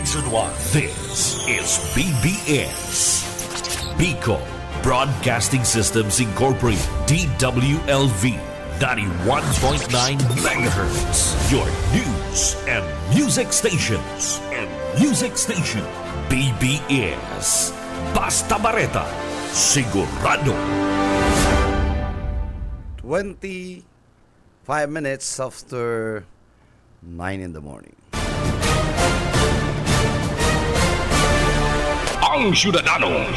Season 1. This is BBS. Bicol Broadcasting Systems Incorporated. DWLV 91.9 megahertz. Your news and music stations. BBS. Basta Bareta. Sigurado. 25 minutes after 9 in the morning. Ang Syudadano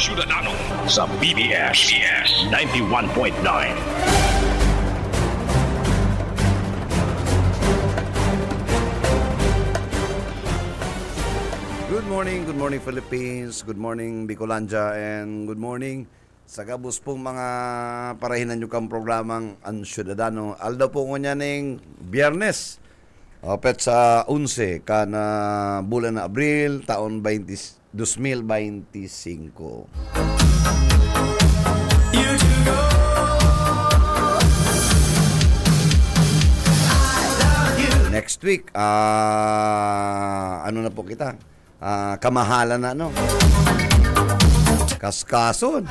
sa BBS 91.9. Good morning Philippines, good morning Bicolandia, and good morning sa kabus pong mga parahinan nyo kang programang Ang Syudadano. Aldaw po nga ng Biyernes, pet sa 11 kana bulan na Abril, taon 2025. Next week, ano na po kita? Kamahalan na, no? Kaskason.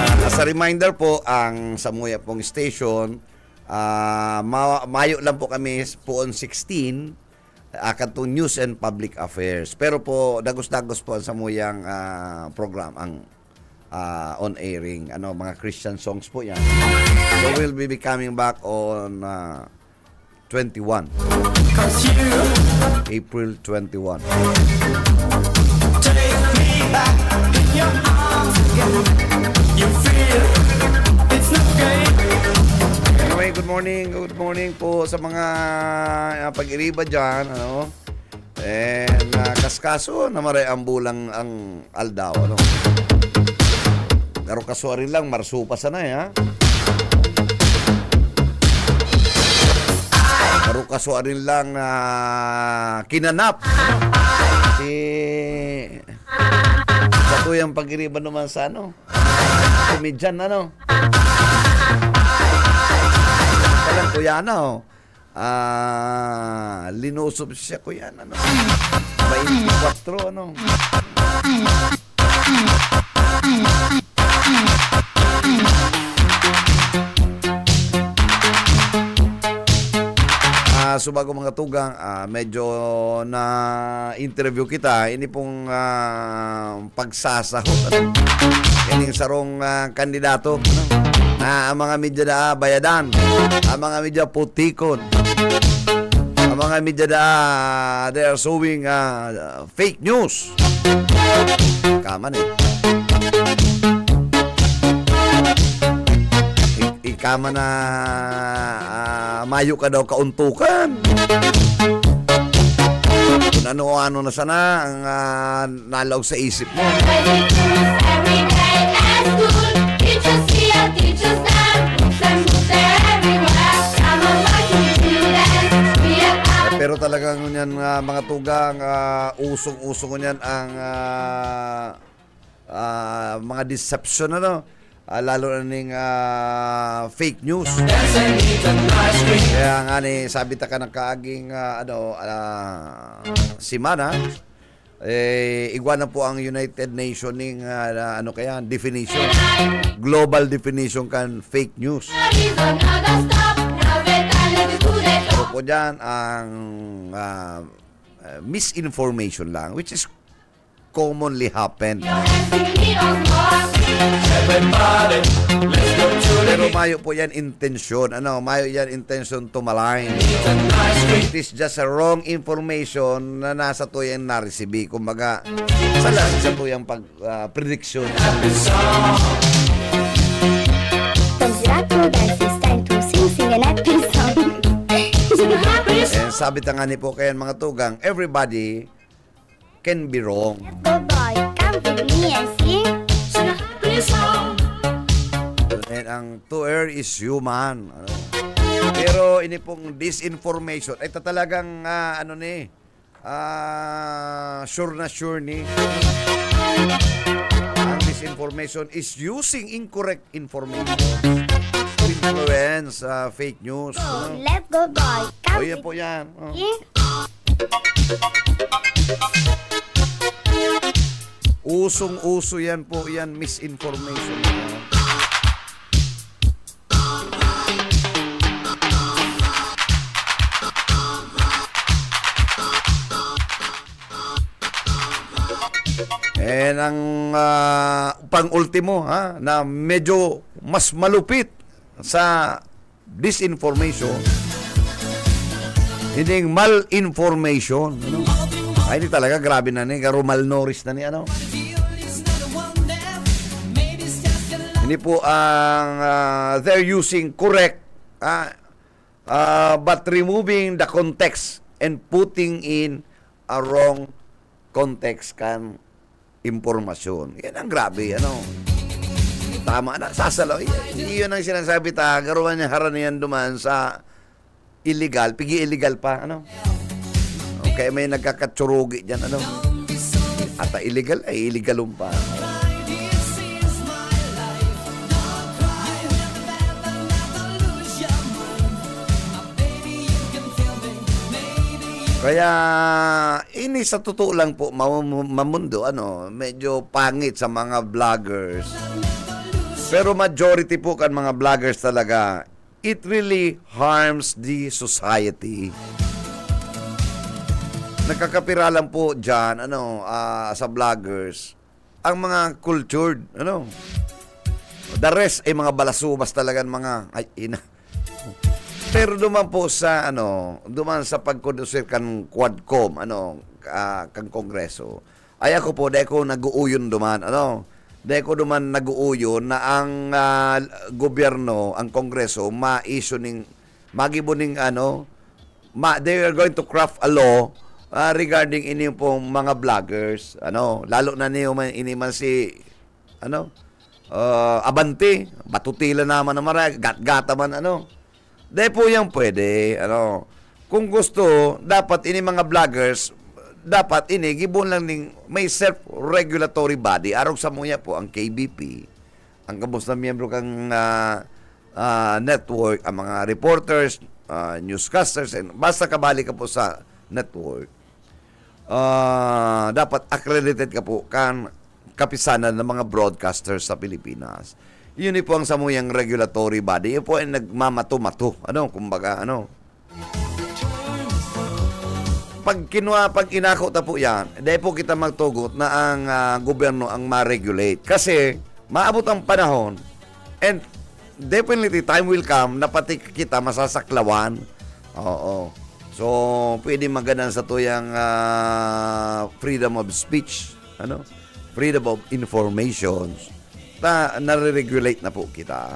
And as a reminder po, ang Samuya pong station, Mayo lang po kami po on 16, katong News and Public Affairs. Pero po, dagos-dagos po ang Samuyang program, ang on-airing, mga Christian songs po yan. So we'll be coming back on 21. April 21. Take me back in your arms again. You feel it's no game. Anyway, good morning po sa mga pag-iriba dyan, and kaskaso na maray ang bulang ang aldaw, Pero kasuarin lang, marsupas na ha. Pero kasuarin lang na kinanap si sa tuyang pag-iriban naman sa komedyan, Talang kuyana, linusob siya kuyana, 24, So bago mga tugang, medyo na interview kita, ini pong pagsasahot, Ining sarong kandidato, ang mga media na bayadan, ang mga media putikon, ang mga media na they are showing fake news. Kaman Ikama na mayo ka daw kauntukan. Kung ano-ano na sana ang nalaw sa isip mo. Pero talagang yan, mga tugang, usong-usong yan ang mga deception, lalo na ning fake news. Kaya nga sabi ta ka ng kaaging simana, igwa na po ang United Nations ning definition, global definition kan fake news. Pero po dyan ang misinformation lang, which is commonly happen. Pero mayo po yan intensyon, mayo yan intention to malign. It is just a wrong information na nasa to yan na-receive. Kumbaga, sa to yung prediction. And sabi ta nga ni po kayan mga tugang, everybody can be wrong. And ang to err is human. Pero ini pong disinformation ay talagang sure na sure ni. Ang disinformation is using incorrect information to influence, fake news. Let's go, boy. O, yan po yan. Oh. Usong-uso yan po yan, misinformation. And ang pang-ultimo na medyo mas malupit sa disinformation, hindi malinformation. Ano? Ay, hindi talaga, grabe na ni, malnourished na ni, ano? Hindi po ang they're using correct but removing the context and putting in a wrong context kan impormasyon. Yan ang grabe, ano? Tama na, sasalaw. Yun ang sinasabi ta, garuan niya haranian duman sa illegal, pigi-illegal pa, ano? Okay, may nagkakatsurugi dyan, ano? At illegal, ay illegalum pa. Kaya, ini sa totoo lang po, mamundo, ano, medyo pangit sa mga vloggers. Pero majority po kan mga vloggers talaga, it really harms the society. Nakakapira lang po dyan, ano, sa vloggers, ang mga cultured, ano. The rest ay mga balasubas talaga, mga, ay, ina. Pero duman po sa ano, duman sa pagkondusir kan Quadcom, ano, kan Kongreso. Ay ako po deko nag-uuyon duman, ano. Deko duman nag-uuyon na ang gobyerno, ang Kongreso ma-issue ning magibuning ano, they are going to craft a law regarding ini pong mga vloggers, ano, lalo na niyo man ini man si ano, Abante, batutila naman na maray, gat-gata man, ano. Dahil po yan pwede, ano, kung gusto, dapat ini mga vloggers, dapat ini, gibon lang ning, may self-regulatory body, arog sa muya po, ang KBP, ang kabos na miyembro kang network, ang mga reporters, newscasters, and basta kabali ka po sa network, dapat accredited ka po kan kapisanan ng mga broadcasters sa Pilipinas. Yun po ang samuyang regulatory body. Yun po ay nagmamato-mato. Ano, kumbaga, ano. Pag inako ta po yan, dahil po kita magtugot na ang gobyerno ang ma-regulate. Kasi, maabot ang panahon, and definitely time will come na pati kita masasaklawan. Oo. So, pwede maganan sa tuyang freedom of speech, ano, freedom of information, na nare-regulate na po kita.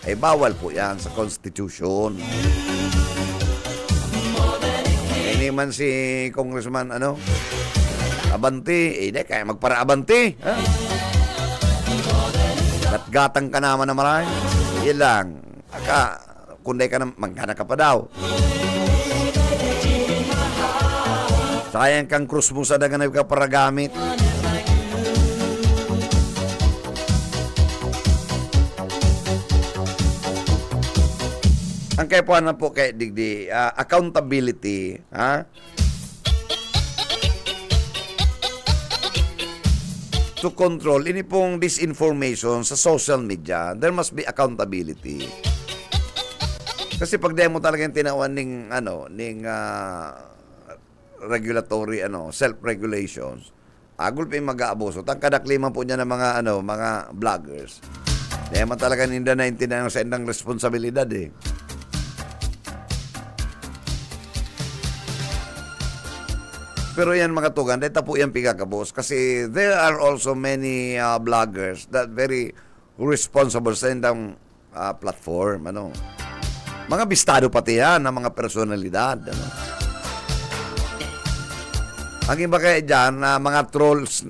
Eh, bawal po yan sa Constitution. Hindi man si Congressman, ano, Abante, kaya magpara-Abante. Ha? Gatgatang ka naman na maray. Yan lang. Kunday ka na, magkana ka pa daw. Sayang kang krus mo sa daganay ka para gamit. Ang kaya po na po kay digdi, accountability, ha? To control ini pong disinformation sa social media, there must be accountability. Kasi pag demo talaga yung tinawan ning ano, ning regulatory ano, self-regulations, agul pa yung mag-aabuso. Tangkadaklima po niya ng mga ano, mga vloggers. Demo talaga ninda na intinayang sa indang responsibilidad eh. Pero yan mga tugan, dito po yan pigakabos. Kasi there are also many bloggers that very responsible sa indang platform. Ano. Mga bistado pati yan, ng mga personalidad. Ano. Ang iba kaya dyan, mga trolls.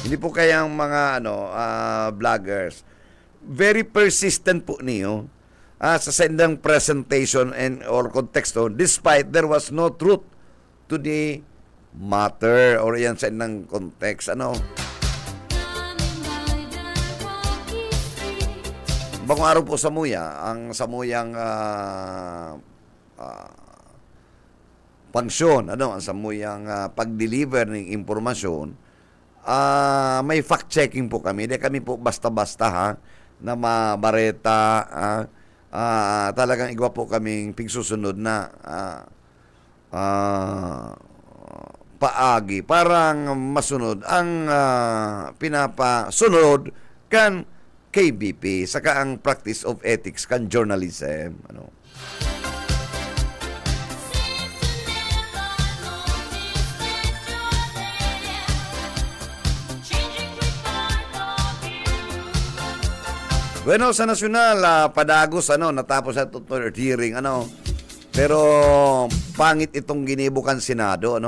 Hindi po kayang mga ano vloggers very persistent po niyo. sa sendang presentation and or konteksto, despite there was no truth to the matter or yan sa sendang context. Bagong araw po Samuya, ang Samuyang pangsyon, ang Samuyang pag-deliver ng impormasyon, may fact-checking po kami. Hindi kami po basta-basta na mabareta, talagang igwa po kaming pigsusunod na paagi, parang masunod ang pinapasunod kan KBP, saka ang practice of ethics kan journalism. Bueno, sa nasyonal, padagos, natapos sa third hearing, pero pangit itong ginibukan Senado,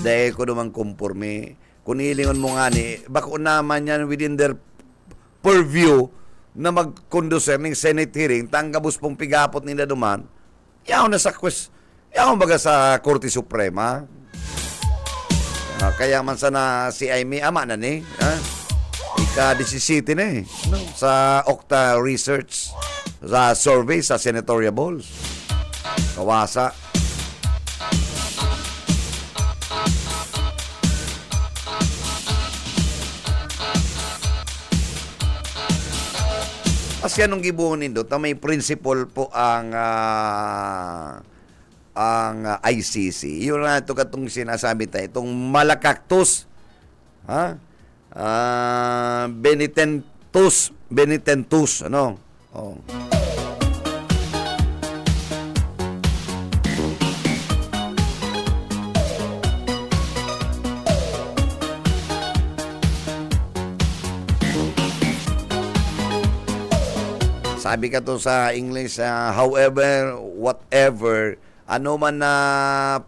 dahil ko naman kumporme. Kung ilingon mo nga bako naman yan within their purview na mag-conducer ng Senate hearing, tanggabos pong pigapot nila duman, yaw na sa baga sa Korte Suprema. Kaya man sana si Aimee, ama na ika-17 na sa Okta Research, sa survey sa senatorial balls. Kawasa. As yan nung gibuhin doon, may principle po ang ICC. Yun na ito katong sinasabi tayo, itong malakaktos, benitentus, Sabi ka to sa English, however, whatever, ano man na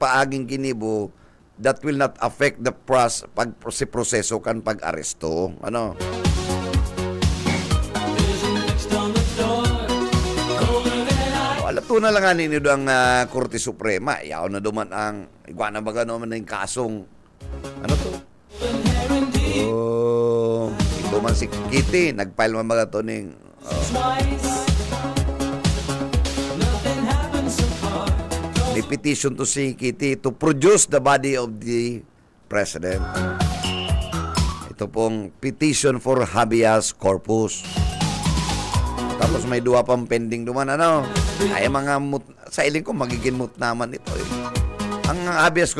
paaging kinibo, that will not affect the proseso kan pag-aresto. Alato na lang ninyo ang Korte Suprema. Yaw na duman ang, igwa na baga naman na yung kasong, ito man si Kitty, nag-file man baga to ng, may petition to si Kitty to produce the body of the President. Ito pong petition for habeas corpus. Tapos may dua pang pending duman, ay mga sa iling ko magiging mut naman ito. Ang habeas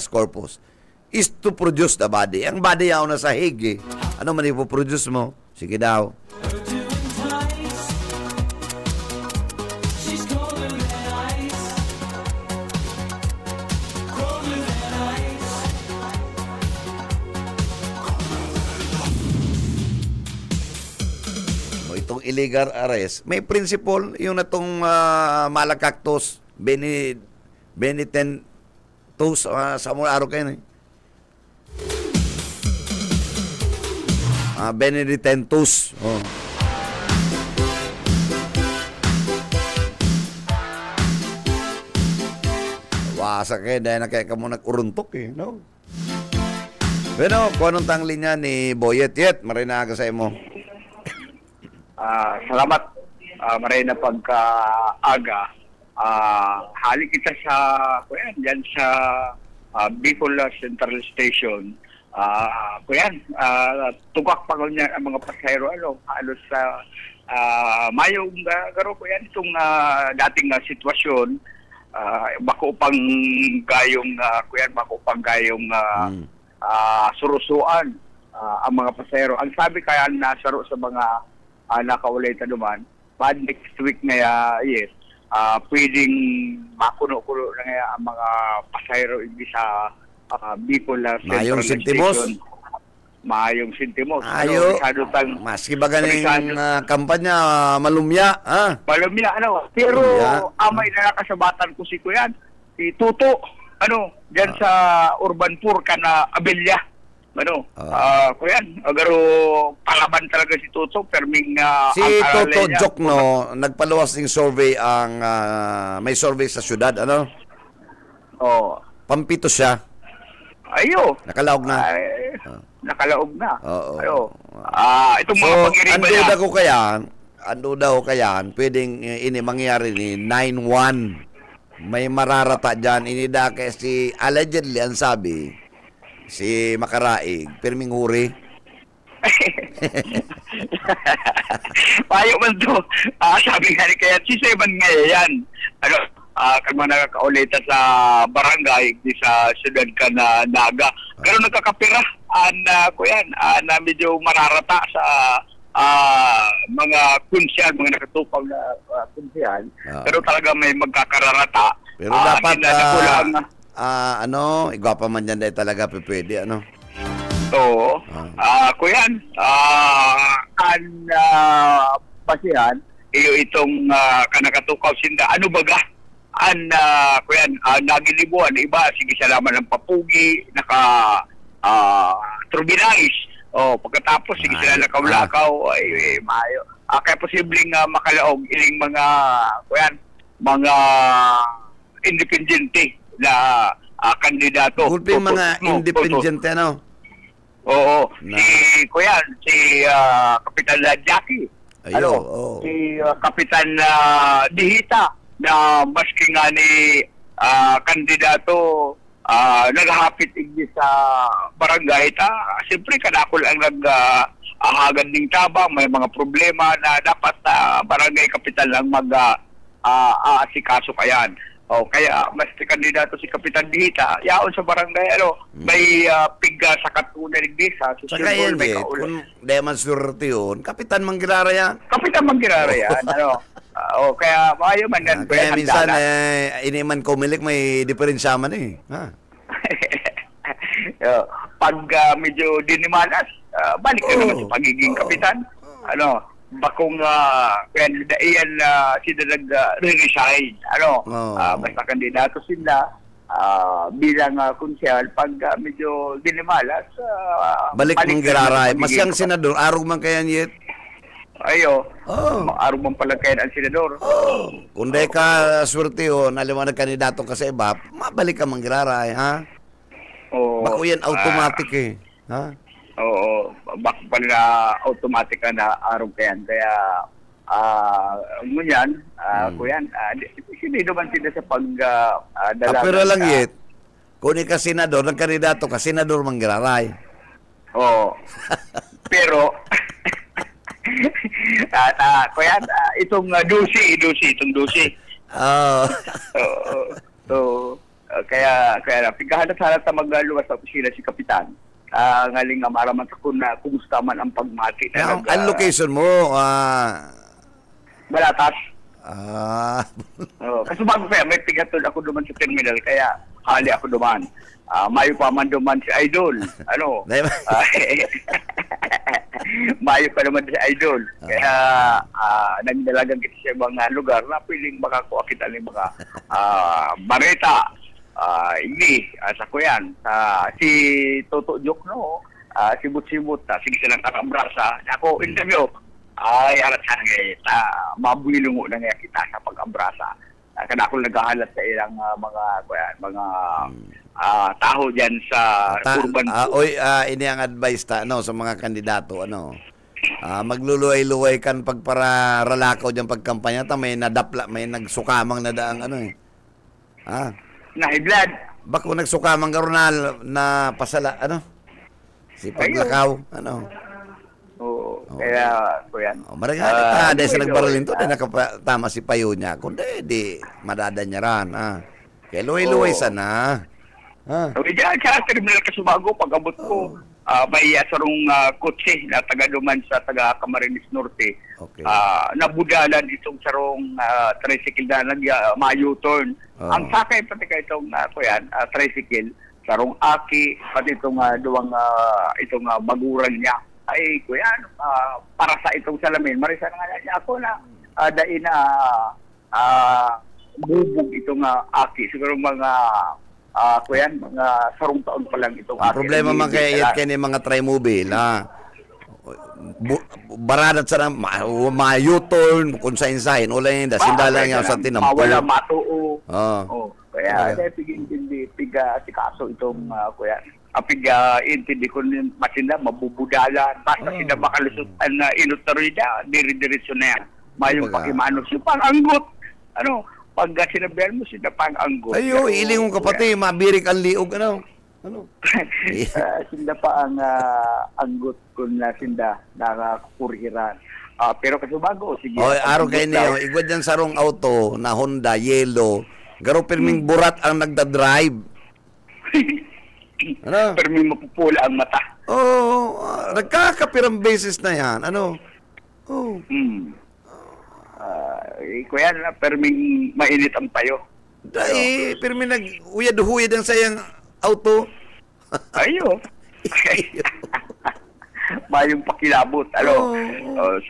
corpus is to produce the body. Ang body yaw na sa Hague. Ano man ipoproduce mo? Sige daw. Itong illegal arrest, may principle yung natong malakaktos, benitentus, sa mga araw kayo benitentus. Wasa kayo dahil na kaya ka mo nag-uruntok Bueno, kung anong tang linya ni Boyet Yet, marinaga sa imo. Salamat. Maray na pagka-aga. Halik kita sa diyan sa Bicol Central Station. Tugak pa niya ang mga pasahero halos sa mayong garo itong dating sitwasyon. Bako pang gayong surusuan ang mga pasahero. Ang sabi kaya nasaro sa mga nakaulay ta duman, next week na pwedeng makuno-kuno na nga ang mga pasahero hindi sa Bicol Central Station. Maayong sentimos. Maski ba ganing kampanya, malumya. Malumya, Pero amay na nakasabatan ko si Kuyan, si Tuto, dyan sa Urban Pur, kana Abelya. Ano? Kuyan, agaro palaban talaga si Toto, perming Si ang Toto niya. Jokno, nagpaluwas ng survey may survey sa syudad, ano? Oh. Pampito siya. Ayo. Nakalaog na. Ay, nakalaog na. Oo. Ayo. Itong So, mga pag-iriba ando daw kayan, pwedeng ini mangyari ni 9-1. May mararata dyan. Inida kay si allegedly, ang sabi, si Makaraig, pirming huri. Payo man to. Sabi nga ni kaya si Seven ngayon yan. Ano, kag mga nakakaulita sa barangay, di sa syudad ka na Naga. Pero nagkakapira, kuyan, na medyo mararata sa mga kunsyan, mga nakatupang na kunsyan. Pero talaga may magkakararata. Pero dapat, igwapa man dyan dahil talaga pwede, ano? Oo. Kuyan, pasihan, itong kanakatukaw sinda. Ano baga? Kuyan, nagilibuan. Iba, sige salaman ng papugi, turbinais. Pagkatapos, sige sila lakaw-lakaw, ay maayo. Kaya posibleng makalaog iling mga independente na kandidato. Gulping mga independente, ano? Oo. Si Kapitan Jackie. Si Kapitan Dihita na maski nga ni kandidato naghahapit igdi sa barangay siyempre kanakol ang nag-ahagad ng tabang, may mga problema na dapat barangay kapitan lang mag-aasikaso kayan. Kaya mas kandidato si Kapitan Dihita, yaon sa barangay, may piga sa katunan igdi sa Saka yan, kung deman surte yun, Kapitan Manggirara yan. Kapitan Manggirara yan, kaya maayo man yan. Kaya minsan, iniman kumilik, may diferensya man eh. Pag medyo dinimalas, balik ka naman sa pagiging kapitan. Bakong iyan sila nag-resign. Basta kandidato sila bilang kunsyal, pag medyo dinimalas, balik Manggirara. Mas yung senador, arog man kaya niyet. Araw man pala kayo ang senador. Kung di ka swerte yun, naliwanag kandidato ka sa iba, mabalik ka Manggirara, ha? Bako yan automatic eh. Ha? Oo. Bako pala automatic ka na araw kayan. Kaya, ngunyan, kuyan, sinido man sila sa pagdala. Pero lang yet, kung ka senador, ng kandidato ka, senador Manggirara. Oo. Pero, kuyan, itong dusi. Kaya pigkahanap-hanap na magluwas sa opisina si Kapitan. Ngaling nga maraman sa kuna kumusta man ang pagmati. Ang location mo, Malatas. Kasi bago kaya may pigatol ako duman sa terminal, kaya hali ako duman. Mayo pa man duman si Idol. Mayo pa naman si Idol. Kaya nagdalagan kita sa mga lugar na piling makakuha kita ng mga bareta. Hindi, sa kuyan. Si Toto Jokno, sibut-sibut, sige silang kakabrasa. Ako, interview, ay alat sana mabulilungo na nga kita sa pag-abrasa. Kada ako naghahalat sa ilang mga taho dyan sa urban. Ini ang advice sa mga kandidato, magluluway-luway kan pagpara ralakaw dyan pagkampanya, may nadapla, may nagsukamang na daang Nahiblad. Bako nagsukamang karon na pasala, si paglakaw, kaya, kuyan. Maragani dahil sa nagbaralin to, nakatama si payo niya. Kung di madadanyaran, kaya luway-luway sana. Diyan, sa terminal Kasubago, pag-abot ko, may sarong kotse na taga-duman sa taga-Camarines Norte. Okay. Nabudalan itong sarong tricycle na nag-ma-U-turn. Ang sakay pati ka itong tricycle, sarong aki, pati itong itong baguran niya. Ay, kuyan, para sa itong salamin, marisa nga niya ako na dahil na bubog itong aki. Siguro mga kuyan, mga sarong taon pa lang itong Ang problema man kaya yun kaya mga try-mobile, baradat sa mga U-turn, kung sa'in-sa'in, ulayin, sindalang yan sa tinampo. Mawala, matuo. Oo. Kaya, hindi, piga, sikaso itong, kuya. Piga, intindi ko masinda, mabubudalan. Basta sila makalusot, inot na rin na, diri-diretso na yan. Mayong pakimanos, yung pang-anggot. Pag sinabihan mo, sila pang-anggot. Ayo, iling kong kapatid, mabirik ang liog, Sinda pa ang anggot kung na sinda nakakuriran. Pero kasubago, sige. Araw kayo niyo, igwad yan sarong auto na Honda, yellow. Garo pirming burat ang nagda-drive. Pero may mapupula ang mata. Nagkakapirang beses na yan. Kuya na, pero may mainit ang payo. Pero may nag-uyad-huyad ang sayang auto. Ayo. Mayong pakilabot, sa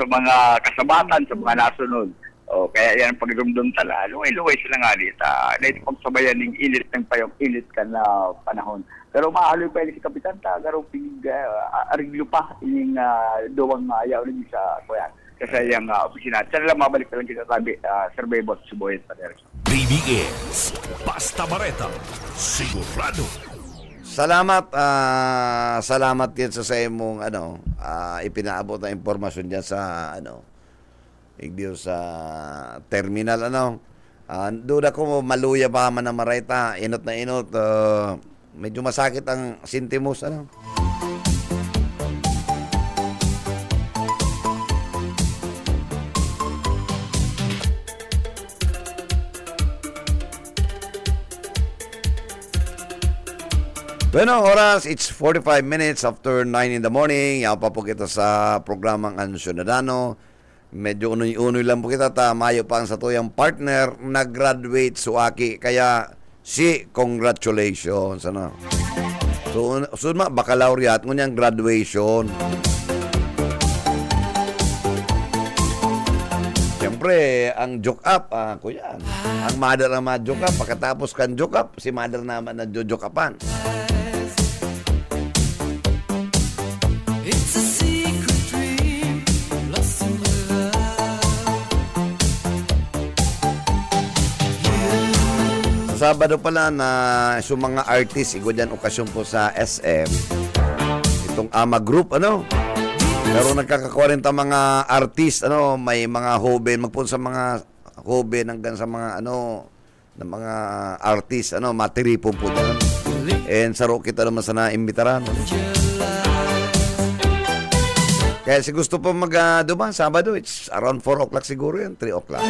mga kasabatan, sa mga nasunod. Kaya yan ang pagdumdum tala. Luway-luway sila nga dito. Dahil pagsabayan ng init ng payong init ka na panahon. Pero maahaloy pa si Kapitan, garong ariglo pa yung duwang ayaw rin sa kuya. Kasi yung opisina. Sana lang mabalik na lang kita sabi, Survey Boss Suboyet Paderes. BBS, Basta Bareta, sigurado. Salamat din sa imong ipinaabot na impormasyon diyan sa sa terminal duda ko maluya pa man na marayta inot na inot medyo masakit ang sintimos Bueno, oras, it's 45 minutes after 9 in the morning. Yan pa po kita sa programang Ciudadano. Medyo unoy-unoy lang po kita. Mayo pa ang satuyang partner. Nag-graduate suaki. Kaya, congratulations. So, baccalaureate. Ngunyang graduation. Siyempre, ang joke up, kuya. Ang mother ang ma-joke up. Pagkatapos kan joke up, si mother naman na joke upan. Sabado pala na mga artist igwadyan okasyon po sa SM itong AMA Group pero nagkaka-40 mga artist may mga hoben magpun sa mga hoben hanggang sa mga ng mga artist matiripon po dyan and saro kita naman sana imbitaran kaya si gusto po duman Sabado it's around 4 o'clock siguro yan 3 o'clock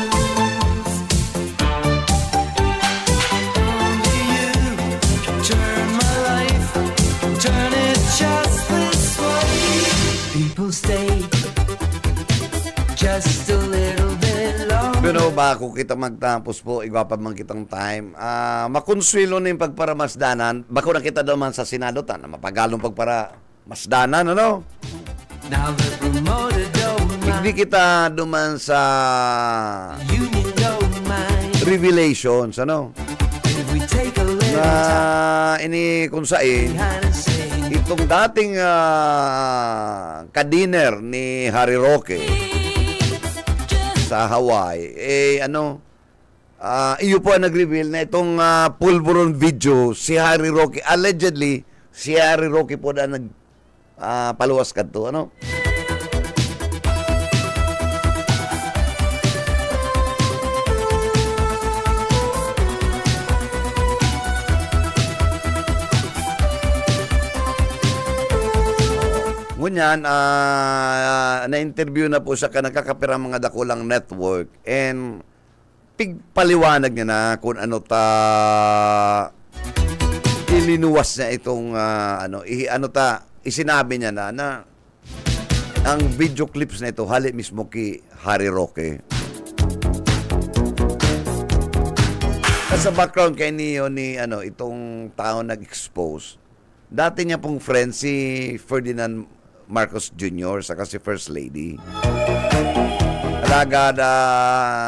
Stay just a little bit longer. Pero bago kita magtapos po, igwapa man kitang time. Makonsuelo na yung pagparamasdanan. Bako na kita naman sa Senado, na mapagalong pagparamasdanan, Now the promoter don't mind. Hindi kita duman sa Union don't mind. Revelations, If we take a little na ini kung saan itong dating kadiner ni Harry Roque sa Hawaii iyo po ang nag-reveal na itong pulburon video si Harry Roque allegedly si Harry Roque po na paluwas kadto Ngunyan, na-interview na po siya ka nakakapirang mga dakulang network and pigpaliwanag niya na kung ilinuwas niya itong isinabi niya na ang video clips na ito hali mismo kay Harry Roque. Sa background kay niyo ni itong tao nag-expose. Dati niya pong friend si Ferdinand Marcos Jr. saka si First Lady. Alagad,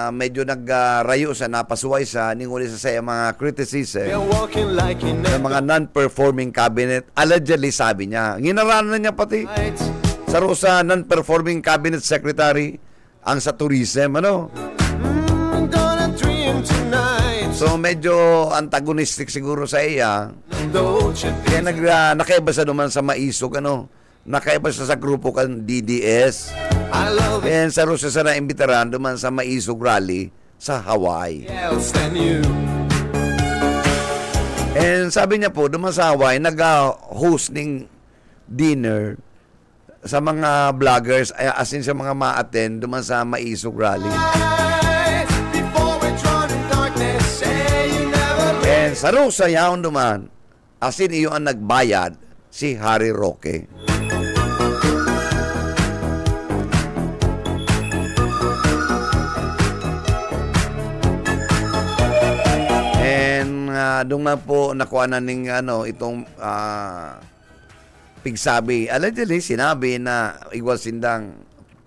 medyo nagrayo sa napasuway sa ninguli sa saya mga criticism ng mga non-performing cabinet. Allegedly, sabi niya. Ginaranan niya pati sa non-performing cabinet secretary ang sa tourism, ano? So, medyo antagonistic siguro sa iya. Kaya nakaiba sa naman sa maisog, ano? Nakaiba sa grupo kan DDS. And sa Rusia sa naimbitaran duman sa maisog rally sa Hawaii. And sabi niya po, duman sa Hawaii, nag-host ng dinner sa mga vloggers, as in sa mga ma-attend duman sa maisog rally. And sa Rusia, yaon duman, as in iyo ang nagbayad, si Harry Roque. Doon nga po nakuha na ng itong pigsabi. Allegedly, sinabi na iwasindang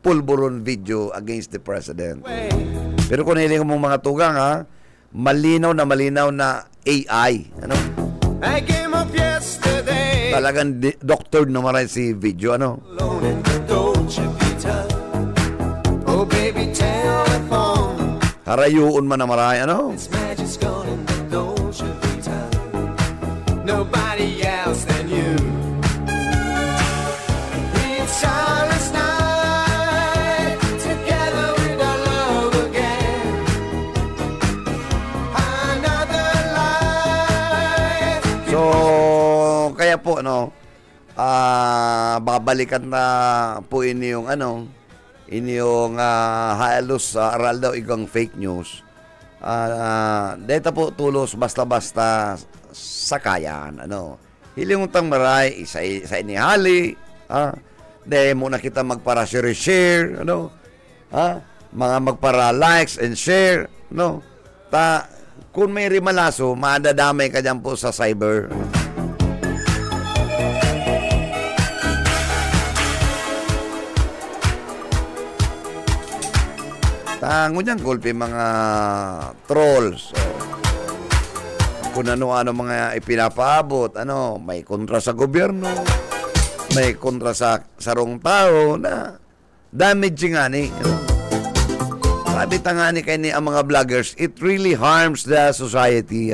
pulburon video against the president. Pero kung hiling mong mga tugang, malinaw na AI. Ano? Talagang doctored na maray si video. Ano? Harayuon man na maray. Ano? Nobody else than you. It's our last night together with our love again. Another life. So, kaya po babalikan na po inyong inyong halos aral daw igang fake news. Dito po tulos basta-basta sakayan, hilingutang maray sa inihali, de muna kita magpara share, mga magpara likes and share, kung may rimalaso, madadamay ka dyan po sa cyber. Tango dyan, gulpi mga trolls. Kung ano-ano mga ipinapaabot, may kontra sa gobyerno, may kontra sa sarong tao na damaging nga ni. Sabi nga ni kayo ni ang mga vloggers, it really harms the society,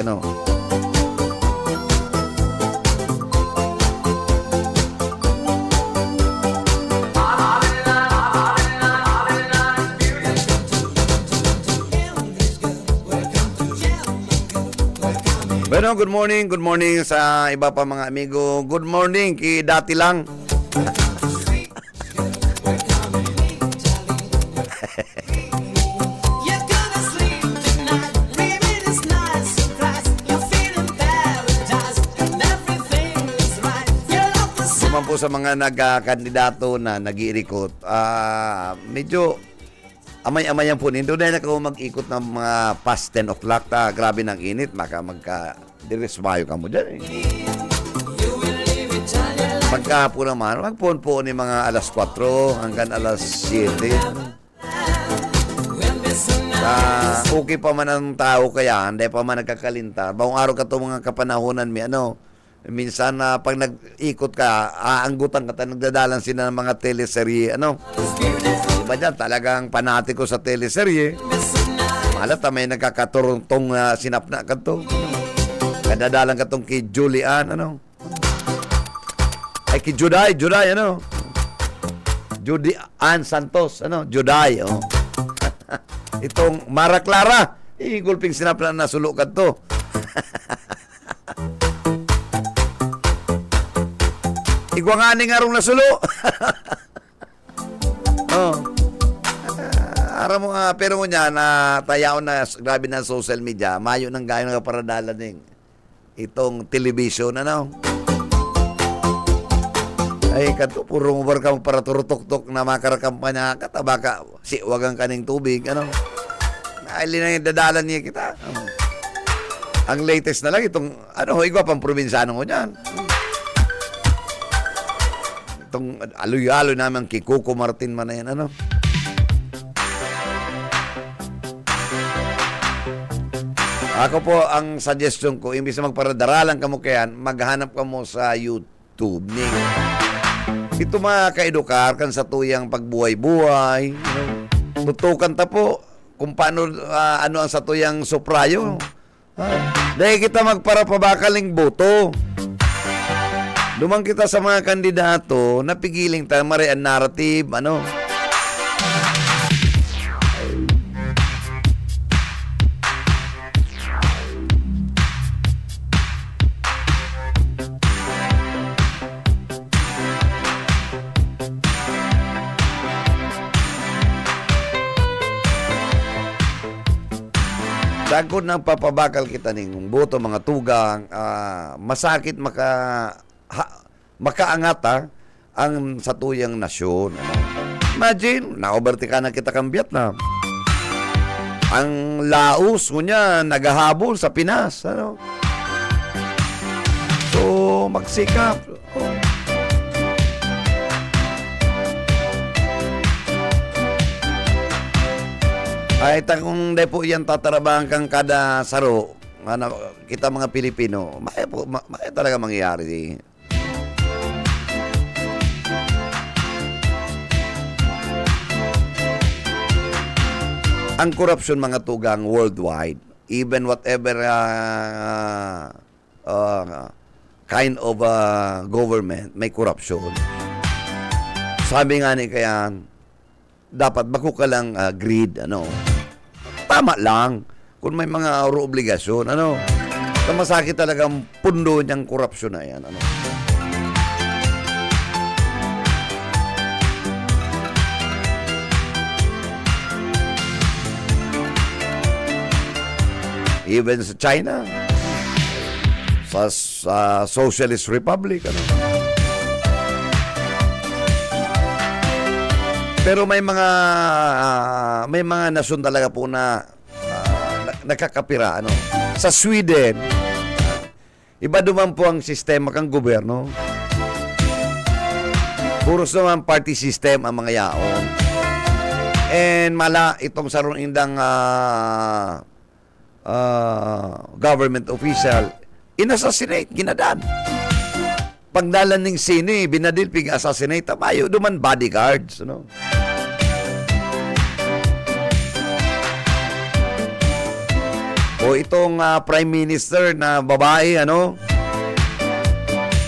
Bueno, good morning sa iba pa mga amigo. Good morning kay Dati Lang. Naman po sa mga nagkandidato na nag-iikot, medyo amay-amayan po nito dahil ako mag-ikot ng mga past 10 o'clock grabe ng init, magka-diresmayo ka mo dyan Pagka po naman, magpuon po ni mga alas 4 hanggang alas 7. Okay pa man ang tao kaya, hindi pa man nagkakalintar. Bawang araw ka ito mga kapanahonan, minsan pag nag-ikot ka, aanggutan ka, nagdadalan sila ng mga teleserye, Diba dyan, talagang panatiko sa teleserye. Malata may nagkakaturong sinapna ka to. Kadadalang ka tong kay Julian, Ay, kay Juday, Judian Santos, Juday, Itong Mara Clara, gulping sinapna na sulok ka to. Igwangani nga rong nasulo. Ara mo pero mo niya na tayaw na grabe na social media, mayo nang gayon nga paradala ning itong television ay kato puro mo ka para turutok-tok na makarakampanya katabaka si wagang kaning tubig ay linang dadalan niya kita. Ang latest na lang itong igwa pang probinsyano ko niyan. Itong aloy-aloy naman kay Coco Martin man na yan Ako po, ang suggestion ko, imbis na magparadaralan ka mo kayan, maghanap ka mo sa YouTube. Ito mga kaedukar kan sa tuyang pagbuhay-buhay. Tutukan ta po kung paano, ano ang sa tuyang suprayo. Dahil kita magparapabakaling boto. Dumang kita sa mga kandidato, napigiling tayo marian narrative, ano. Dagkod nang papabakal kita ning boto mga tugang, masakit makaangata ang satuyang nasyon. Ano? Imagine, na-overtake na kita kang Vietnam. Ang Laos, kunya, nagahabol sa Pinas. Ano? So, magsikap. Ay, kung di po yan tatarabahan kang kada saro, ano, kita mga Pilipino, may talaga mangyayari. Ang korupsyon mga tugang worldwide, even whatever kind of government, may korupsyon. Sabi nga ni kaya, dapat bako ka lang greed, ano. Tama lang kung may mga obligasyon, ano. Masakit talaga ang pundo niyang korupsyon na yan, ano. Even sa China, sa Socialist Republic, ano. Pero may mga nasyon talaga po na nakakapira, ano. Sa Sweden, iba duman po ang sistema kang gobyerno. Puros naman party system ang mga yaon. And itong sarong indang government official, inassassinate, ginadan. Pagdalan ng sini, binadil pig assassinate, tabayo duman bodyguards, ano. O itong prime minister na babae, ano,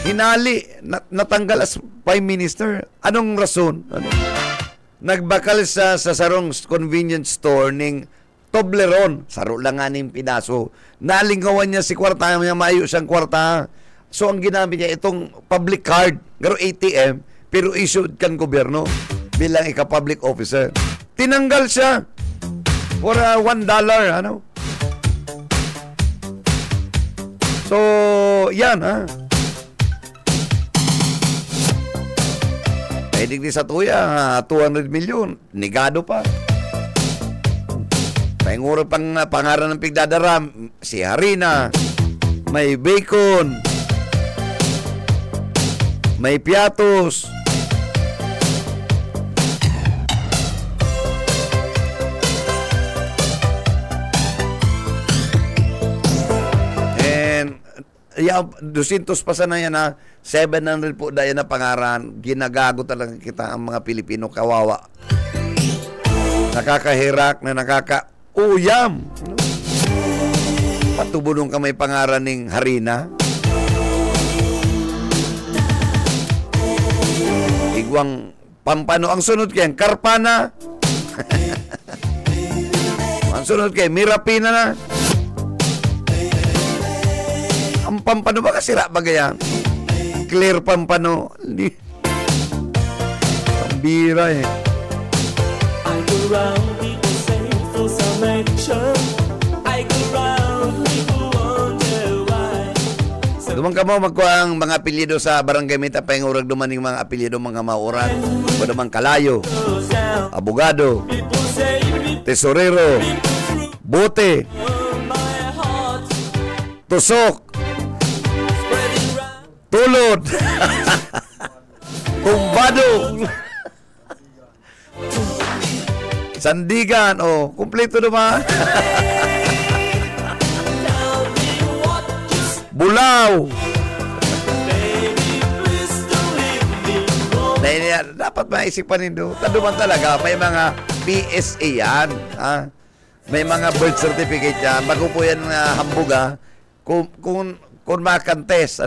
hinali, natanggal as prime minister. Anong rason? Ano? Nagbakal sa sarong convenience store ning Toblerone, saro lang nga ning pinaso. Nalingawan niya si kwarta, niya mayo siyang kwarta. So, ang ginamit niya, itong public card, garo ATM, pero issued kang gobyerno bilang ika-public officer. Tinanggal siya for $1, ano? So, yan, ha? Pwede di sa tuya, 200 million, nigado pa. Panguro pang pangaran ng pigdadaram, si harina, may bacon, may piatos. And 200 pa sana yan, na 700 po dahil na pangaran. Ginagago talaga kita ang mga Pilipino, kawawa. Nakakahirak na uyam. Patubulong ka may pangaran ng harina. Igwang pampano. Ang sunod kayo, karpana. Ang sunod kayo, mirapina na. Ang pampano ba kasira ba ganyan? Clear pampano. Hindi. Ang bira eh. I go round, people say, for some action. I go round, people wonder why. Dumang ka mo magkuha ang mga apelyido sa barangay Mita Pengurag, dumaning mga apelyido mga mauran. O dumang kalayo, abogado, tesorero, bote, tusok, tulod, tumbado, sandigan, kumpleto naman. Bulaw. Baby, please don't leave me. Oh, Dapat maisipan nindo. Taduman talaga, may mga PSA yan. Ha? May mga birth certificate yan. Bago po yan hambog, ha? Kung makantes,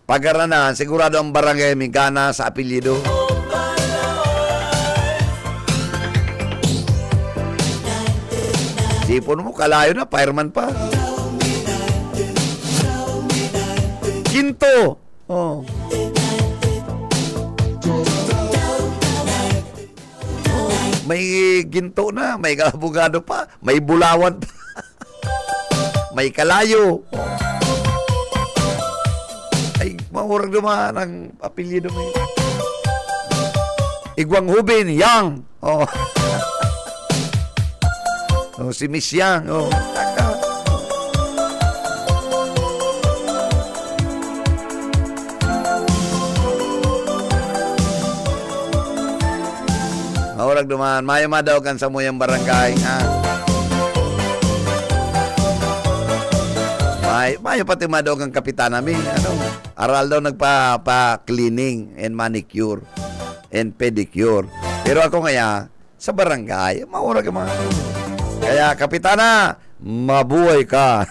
pag-aranan, sigurado ang barangay may gana sa apelyido. Sipon mo, kalayo na, fireman pa. Ginto. Oh. May ginto na, may abogado pa, may bulawan pa. May kalayo. Ay, mahurag dumaan ang apelyido mo. Igwang Hubin, Yang. Oh. Oh, si Miss Yang. Oh. Mahurag dumaan. Mayo daw kan sa muyang barangay. Ha? Mayo pati madaw kang kapitan namin. Aral daw nagpa-cleaning and manicure and pedicure. Pero ako ngaya, sa barangay, mahurag mga. Kaya, kapitana, mabuhay ka.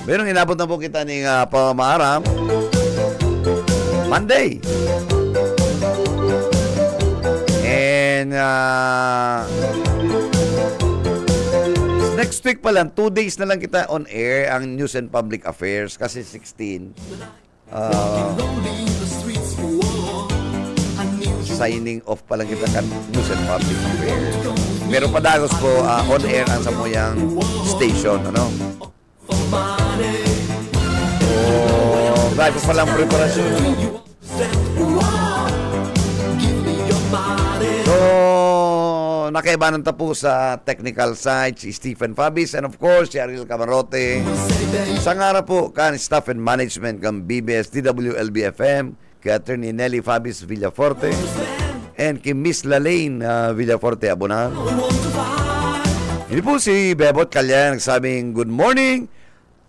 Pero inabot na po kita ng pamamaram. Monday. And next week pa lang, 2 days na lang kita on air ang News and Public Affairs kasi 16. Signing off pa lang kita kan News and Public Affairs. Pero padagos ko on air ang samuyang station, Bago pa lang preparasyon. So, nakaibanan tapo sa technical side si Stephen Fabis and of course si Ariel Camarote. Sa ngara po kan staff and management ng BBS DWLB-FM kay Attorney Nelly Fabis Villaforte and kay Miss Lalaine Villaforte Abonal. Hindi po si Bebot Calya nagsabing good morning.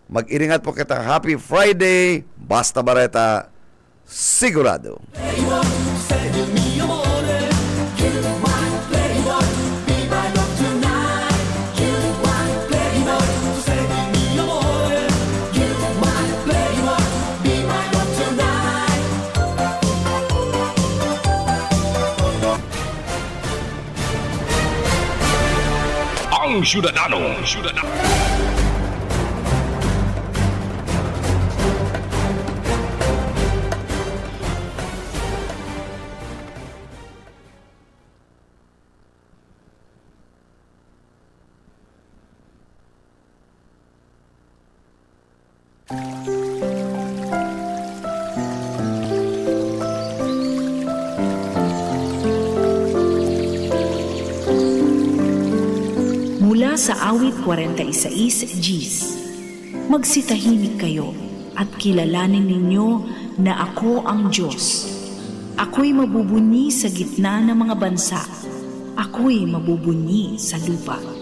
Mag-iringat po kita. Happy Friday. Basta Bareta. Sigurado. Ang Syudadano. Mula sa awit 46 Gs, magsitahimik kayo at kilalanin ninyo na ako ang Diyos. Ako'y mabubunyi sa gitna ng mga bansa. Ako'y mabubunyi sa lupa.